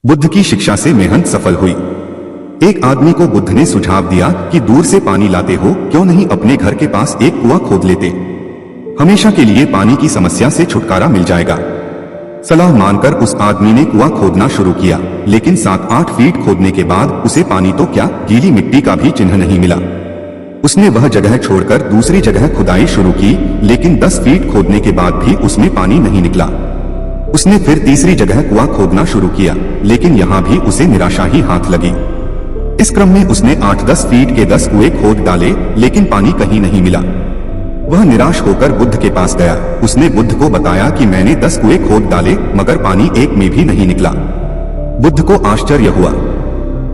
बुद्ध की शिक्षा से मेहनत सफल हुई। एक आदमी को बुद्ध ने सुझाव दिया कि दूर से पानी लाते हो, क्यों नहीं अपने घर के पास एक कुआं खोद लेते। हमेशा के लिए पानी की समस्या से छुटकारा मिल जाएगा। सलाह मानकर उस आदमी ने कुआं खोदना शुरू किया, लेकिन 7-8 फीट खोदने के बाद उसे पानी तो क्या, गीली मिट्टी का भी चिन्ह नहीं मिला। उसने वह जगह छोड़कर दूसरी जगह खुदाई शुरू की, लेकिन 10 फीट खोदने के बाद भी उसमें पानी नहीं निकला। उसने फिर तीसरी जगह कुआं खोदना शुरू किया, लेकिन यहाँ भी उसे निराशा ही हाथ लगी। इस क्रम में उसने 8-10 फीट के 10 कुएं खोद डाले, लेकिन पानी कहीं नहीं मिला। वह निराश होकर बुद्ध के पास गया। उसने बुद्ध को बताया कि मैंने 10 कुएं खोद डाले, मगर पानी एक में भी नहीं निकला। बुद्ध को आश्चर्य हुआ।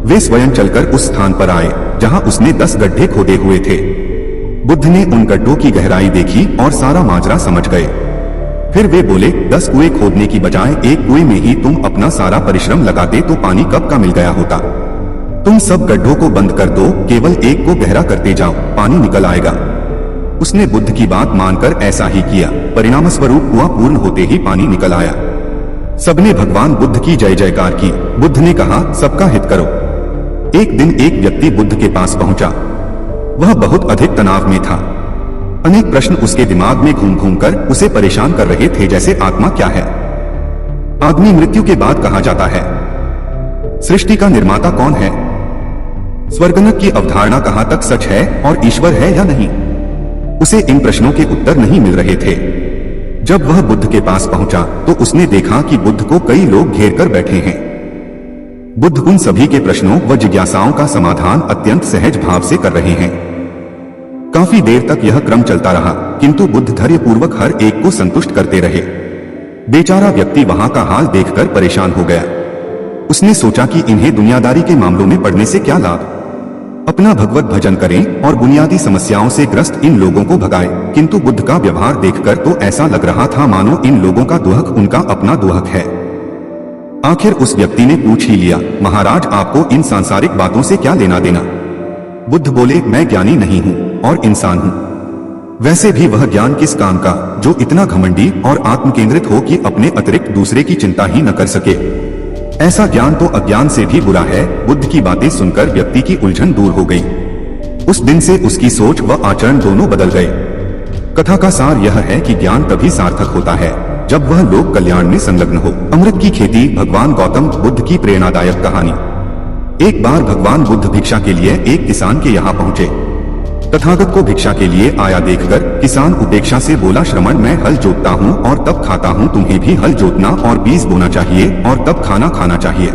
वे स्वयं चलकर उस स्थान पर आए जहां उसने 10 गड्ढे खोदे हुए थे। बुद्ध ने उन गड्ढों की गहराई देखी और सारा माजरा समझ गए। फिर वे बोले, 10 कुएं खोदने की बजाय एक कुएं में ही तुम अपना सारा परिश्रम लगाते तो पानी कब का मिल गया होता। तुम सब गड्ढों को बंद कर दो, केवल एक को गहरा करते जाओ, पानी निकल आएगा। उसने बुद्ध की बात मानकर ऐसा ही किया। परिणाम स्वरूप कुआं पूर्ण होते ही पानी निकल आया। सबने भगवान बुद्ध की जय जयकार की। बुद्ध ने कहा, सबका हित करो। एक दिन एक व्यक्ति बुद्ध के पास पहुंचा। वह बहुत अधिक तनाव में था। अनेक प्रश्न उसके दिमाग में घूम घूम कर उसे परेशान कर रहे थे, जैसे आत्मा क्या है, आदमी मृत्यु के बाद कहा जाता है, सृष्टि का निर्माता कौन है, स्वर्गनरक की अवधारणा कहां तक सच है और ईश्वर है या नहीं। उसे इन प्रश्नों के उत्तर नहीं मिल रहे थे। जब वह बुद्ध के पास पहुंचा तो उसने देखा कि बुद्ध को कई लोग घेर कर बैठे हैं। बुद्ध उन सभी के प्रश्नों व जिज्ञासाओं का समाधान अत्यंत सहज भाव से कर रहे हैं। काफी देर तक यह क्रम चलता रहा, किंतु बुद्ध धैर्यपूर्वक हर एक को संतुष्ट करते रहे। बेचारा व्यक्ति वहां का हाल देखकर परेशान हो गया। उसने सोचा कि इन्हें दुनियादारी के मामलों में पड़ने से क्या लाभ, अपना भगवत भजन करें और बुनियादी समस्याओं से ग्रस्त इन लोगों को भगाए। किंतु बुद्ध का व्यवहार देखकर तो ऐसा लग रहा था मानो इन लोगों का दुहक उनका अपना दुहक है। आखिर उस व्यक्ति ने पूछ ही लिया, महाराज आपको इन सांसारिक बातों से क्या लेना देना। बुद्ध बोले, मैं ज्ञानी नहीं हूँ और इंसान हूँ। वैसे भी वह ज्ञान किस काम का जो इतना घमंडी और आत्म केंद्रित हो कि अपने अतिरिक्त दूसरे की चिंता ही न कर सके। ऐसा ज्ञान तो अज्ञान से भी बुरा है। बुद्ध की बातें सुनकर व्यक्ति की उलझन दूर हो गई। उस दिन से उसकी सोच व आचरण दोनों बदल गए। कथा का सार यह है कि ज्ञान तभी सार्थक होता है जब वह लोक कल्याण में संलग्न हो। अमृत की खेती, भगवान गौतम बुद्ध की प्रेरणादायक कहानी। एक बार भगवान बुद्ध भिक्षा के लिए एक किसान के यहाँ पहुँचे। तथागत को भिक्षा के लिए आया देखकर किसान उपेक्षा से बोला, श्रमण मैं हल जोतता हूँ और तब खाता हूँ, तुम्हें भी हल जोतना और बीज बोना चाहिए और तब खाना खाना चाहिए।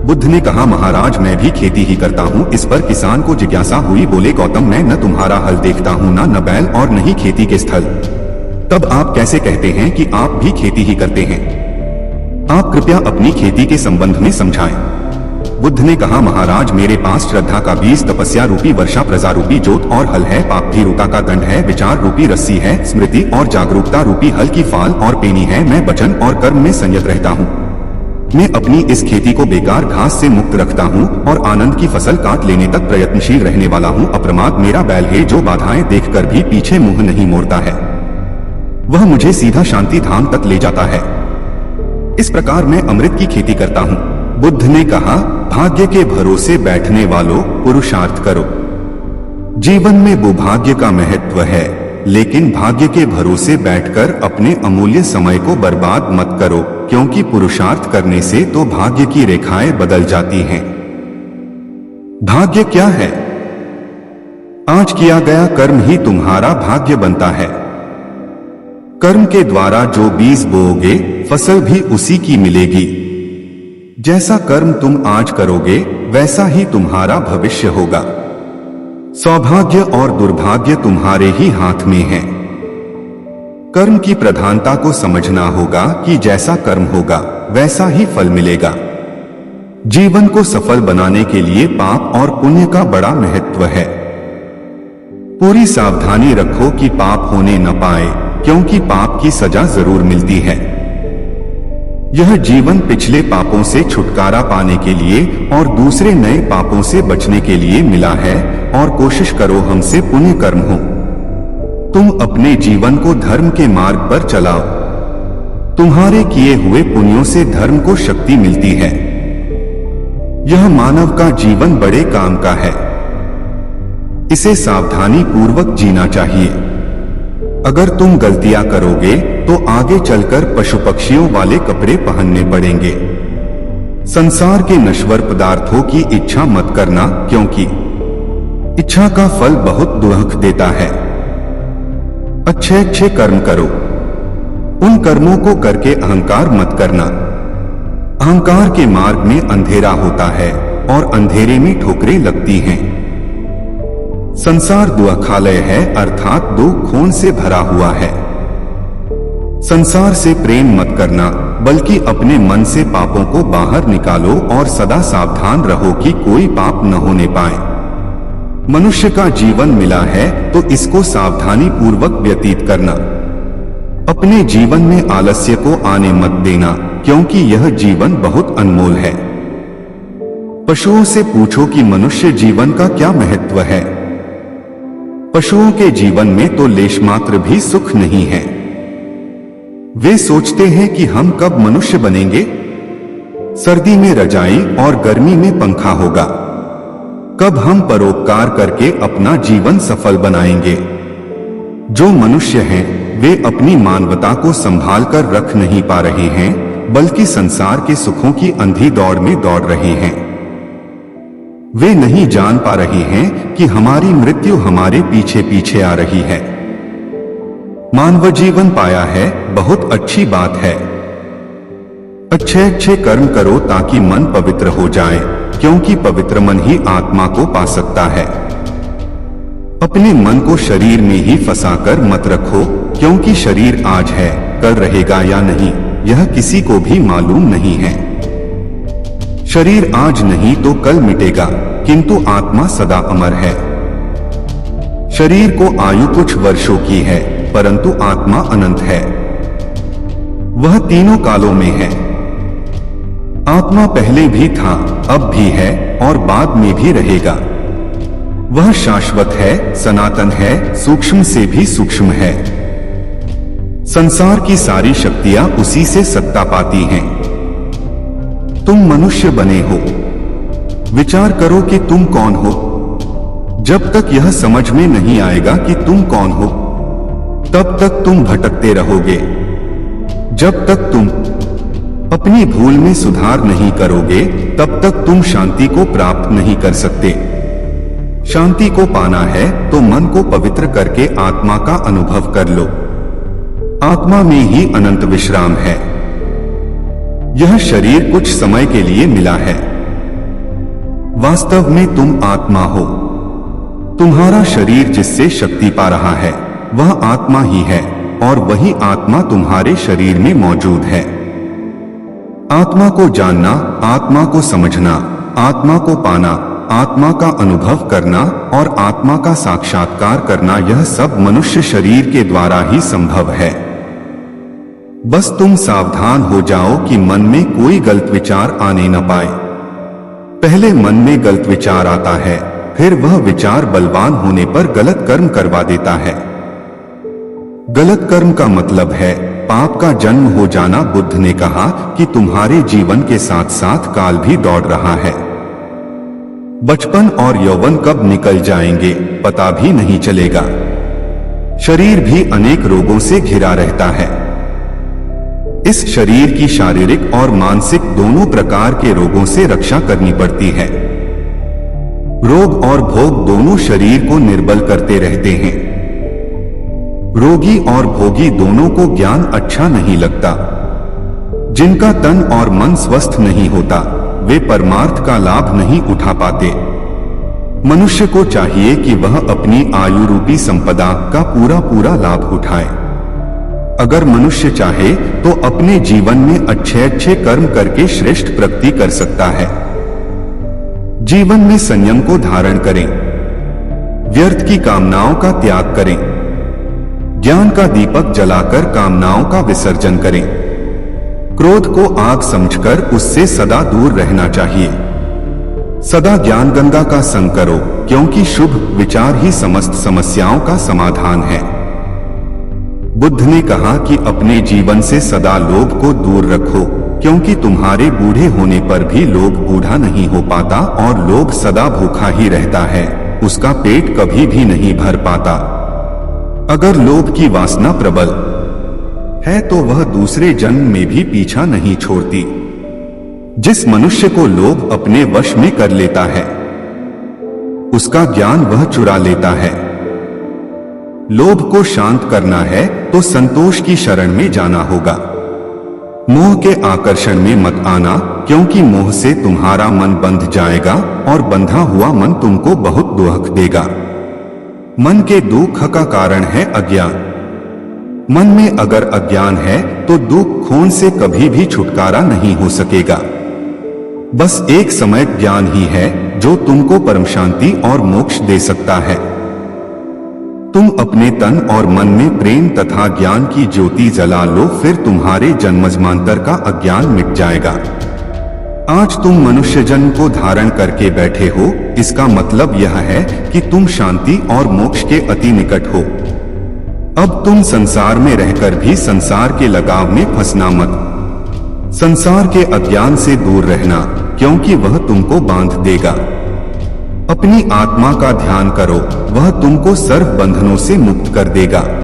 बुद्ध ने कहा, महाराज मैं भी खेती ही करता हूँ। इस पर किसान को जिज्ञासा हुई। बोले, गौतम मैं न तुम्हारा हल देखता हूँ, न बैल और न ही खेती के स्थल, तब आप कैसे कहते हैं कि आप भी खेती ही करते हैं। आप कृपया अपनी खेती के संबंध में समझाएं। बुद्ध ने कहा, महाराज मेरे पास श्रद्धा का बीज, तपस्या रूपी वर्षा, प्रजा रूपी जोत और हल है, पाप भीरुता का दंड है, विचार रूपी रस्सी है, स्मृति और जागरूकता रूपी हल की फाल और पेनी है। मैं वचन और कर्म में संयत रहता हूँ। मैं अपनी इस खेती को बेकार घास से मुक्त रखता हूँ और आनंद की फसल काट लेने तक प्रयत्नशील रहने वाला हूँ। अप्रमाद मेरा बैल है जो बाधाएं देखकर भी पीछे मुंह नहीं मोड़ता है। वह मुझे सीधा शांति धाम तक ले जाता है। इस प्रकार मैं अमृत की खेती करता हूँ। बुद्ध ने कहा, भाग्य के भरोसे बैठने वालों पुरुषार्थ करो। जीवन में भूभाग्य का महत्व है, लेकिन भाग्य के भरोसे बैठकर अपने अमूल्य समय को बर्बाद मत करो, क्योंकि पुरुषार्थ करने से तो भाग्य की रेखाएं बदल जाती हैं। भाग्य क्या है? आज किया गया कर्म ही तुम्हारा भाग्य बनता है। कर्म के द्वारा जो बीज बोओगे फसल भी उसी की मिलेगी। जैसा कर्म तुम आज करोगे वैसा ही तुम्हारा भविष्य होगा। सौभाग्य और दुर्भाग्य तुम्हारे ही हाथ में है। कर्म की प्रधानता को समझना होगा कि जैसा कर्म होगा वैसा ही फल मिलेगा। जीवन को सफल बनाने के लिए पाप और पुण्य का बड़ा महत्व है। पूरी सावधानी रखो कि पाप होने न पाए, क्योंकि पाप की सजा जरूर मिलती है। यह जीवन पिछले पापों से छुटकारा पाने के लिए और दूसरे नए पापों से बचने के लिए मिला है, और कोशिश करो हमसे पुण्य कर्म हो। तुम अपने जीवन को धर्म के मार्ग पर चलाओ। तुम्हारे किए हुए पुण्यों से धर्म को शक्ति मिलती है। यह मानव का जीवन बड़े काम का है। इसे सावधानी पूर्वक जीना चाहिए। अगर तुम गलतियां करोगे तो आगे चलकर पशु पक्षियों वाले कपड़े पहनने पड़ेंगे। संसार के नश्वर पदार्थों की इच्छा मत करना, क्योंकि इच्छा का फल बहुत दुख देता है। अच्छे अच्छे कर्म करो। उन कर्मों को करके अहंकार मत करना। अहंकार के मार्ग में अंधेरा होता है और अंधेरे में ठोकरें लगती हैं। संसार दुखालय है, अर्थात दो खून से भरा हुआ है। संसार से प्रेम मत करना, बल्कि अपने मन से पापों को बाहर निकालो और सदा सावधान रहो कि कोई पाप न होने पाए। मनुष्य का जीवन मिला है तो इसको सावधानी पूर्वक व्यतीत करना। अपने जीवन में आलस्य को आने मत देना, क्योंकि यह जीवन बहुत अनमोल है। पशुओं से पूछो कि मनुष्य जीवन का क्या महत्व है। पशुओं के जीवन में तो लेशमात्र भी सुख नहीं है। वे सोचते हैं कि हम कब मनुष्य बनेंगे। सर्दी में रजाई और गर्मी में पंखा होगा। कब हम परोपकार करके अपना जीवन सफल बनाएंगे। जो मनुष्य हैं वे अपनी मानवता को संभाल कर रख नहीं पा रहे हैं, बल्कि संसार के सुखों की अंधी दौड़ में दौड़ रहे हैं। वे नहीं जान पा रहे हैं कि हमारी मृत्यु हमारे पीछे पीछे आ रही है। मानव जीवन पाया है, बहुत अच्छी बात है। अच्छे अच्छे कर्म करो ताकि मन पवित्र हो जाए, क्योंकि पवित्र मन ही आत्मा को पा सकता है। अपने मन को शरीर में ही फंसाकर मत रखो, क्योंकि शरीर आज है, कल रहेगा या नहीं यह किसी को भी मालूम नहीं है। शरीर आज नहीं तो कल मिटेगा, किंतु आत्मा सदा अमर है। शरीर को आयु कुछ वर्षों की है, परंतु आत्मा अनंत है। वह तीनों कालों में है। आत्मा पहले भी था, अब भी है और बाद में भी रहेगा। वह शाश्वत है, सनातन है, सूक्ष्म से भी सूक्ष्म है। संसार की सारी शक्तियां उसी से सत्ता पाती हैं। तुम मनुष्य बने हो। विचार करो कि तुम कौन हो। जब तक यह समझ में नहीं आएगा कि तुम कौन हो, तब तक तुम भटकते रहोगे। जब तक तुम अपनी भूल में सुधार नहीं करोगे, तब तक तुम शांति को प्राप्त नहीं कर सकते। शांति को पाना है तो मन को पवित्र करके आत्मा का अनुभव कर लो। आत्मा में ही अनंत विश्राम है। यह शरीर कुछ समय के लिए मिला है। वास्तव में तुम आत्मा हो। तुम्हारा शरीर जिससे शक्ति पा रहा है वह आत्मा ही है, और वही आत्मा तुम्हारे शरीर में मौजूद है। आत्मा को जानना, आत्मा को समझना, आत्मा को पाना, आत्मा का अनुभव करना और आत्मा का साक्षात्कार करना, यह सब मनुष्य शरीर के द्वारा ही संभव है। बस तुम सावधान हो जाओ कि मन में कोई गलत विचार आने न पाए। पहले मन में गलत विचार आता है, फिर वह विचार बलवान होने पर गलत कर्म करवा देता है। गलत कर्म का मतलब है पाप का जन्म हो जाना। बुद्ध ने कहा कि तुम्हारे जीवन के साथ साथ काल भी दौड़ रहा है। बचपन और यौवन कब निकल जाएंगे पता भी नहीं चलेगा। शरीर भी अनेक रोगों से घिरा रहता है। इस शरीर की शारीरिक और मानसिक दोनों प्रकार के रोगों से रक्षा करनी पड़ती है। रोग और भोग दोनों शरीर को निर्बल करते रहते हैं। रोगी और भोगी दोनों को ज्ञान अच्छा नहीं लगता। जिनका तन और मन स्वस्थ नहीं होता वे परमार्थ का लाभ नहीं उठा पाते। मनुष्य को चाहिए कि वह अपनी आयु रूपी संपदा का पूरा पूरा लाभ उठाए। अगर मनुष्य चाहे तो अपने जीवन में अच्छे अच्छे कर्म करके श्रेष्ठ प्रगति कर सकता है। जीवन में संयम को धारण करें। व्यर्थ की कामनाओं का त्याग करें। ज्ञान का दीपक जलाकर कामनाओं का विसर्जन करें। क्रोध को आग समझकर उससे सदा दूर रहना चाहिए। सदा ज्ञान गंगा का संग करो, क्योंकि शुभ विचार ही समस्त समस्याओं का समाधान है। बुद्ध ने कहा कि अपने जीवन से सदा लोभ को दूर रखो, क्योंकि तुम्हारे बूढ़े होने पर भी लोभ बूढ़ा नहीं हो पाता और लोभ सदा भूखा ही रहता है, उसका पेट कभी भी नहीं भर पाता। अगर लोभ की वासना प्रबल है तो वह दूसरे जन्म में भी पीछा नहीं छोड़ती। जिस मनुष्य को लोभ अपने वश में कर लेता है उसका ज्ञान वह चुरा लेता है। लोभ को शांत करना है तो संतोष की शरण में जाना होगा। मोह के आकर्षण में मत आना, क्योंकि मोह से तुम्हारा मन बंध जाएगा और बंधा हुआ मन तुमको बहुत दुख देगा। मन के दुख का कारण है अज्ञान। मन में अगर अज्ञान है तो दुख खोन से कभी भी छुटकारा नहीं हो सकेगा। बस एक समय ज्ञान ही है जो तुमको परम शांति और मोक्ष दे सकता है। तुम अपने तन और मन में प्रेम तथा ज्ञान की ज्योति जला लो, फिर तुम्हारे जन्मजन्मांतर का अज्ञान मिट जाएगा। आज तुम मनुष्य जन्म को धारण करके बैठे हो, इसका मतलब यह है कि तुम शांति और मोक्ष के अति निकट हो। अब तुम संसार में रहकर भी संसार के लगाव में फंसना मत। संसार के अज्ञान से दूर रहना, क्योंकि वह तुमको बांध देगा। अपनी आत्मा का ध्यान करो, वह तुमको सर्व बंधनों से मुक्त कर देगा।